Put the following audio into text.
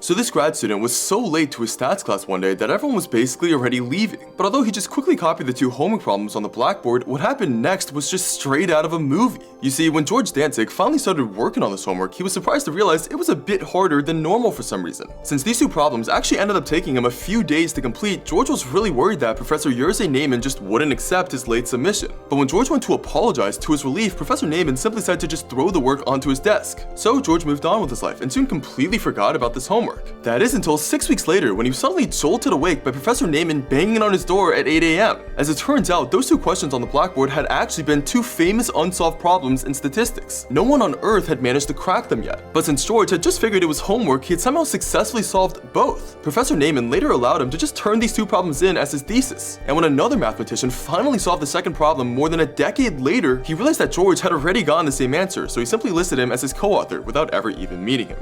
So this grad student was so late to his stats class one day that everyone was basically already leaving. But although he just quickly copied the 2 homework problems on the blackboard, what happened next was just straight out of a movie. You see, when George Dantzig finally started working on this homework, he was surprised to realize it was a bit harder than normal for some reason. Since these 2 problems actually ended up taking him a few days to complete, George was really worried that Professor Jerzy Neyman just wouldn't accept his late submission. But when George went to apologize, to his relief, Professor Neyman simply said to just throw the work onto his desk. So George moved on with his life and soon completely forgot about this homework. That is until 6 weeks later when he was suddenly jolted awake by Professor Neyman banging on his door at 8 a.m. As it turns out, those 2 questions on the blackboard had actually been 2 famous unsolved problems in statistics. No one on Earth had managed to crack them yet. But since George had just figured it was homework, he had somehow successfully solved both. Professor Neyman later allowed him to just turn these 2 problems in as his thesis. And when another mathematician finally solved the second problem more than a decade later, he realized that George had already gotten the same answer, so he simply listed him as his co-author without ever even meeting him.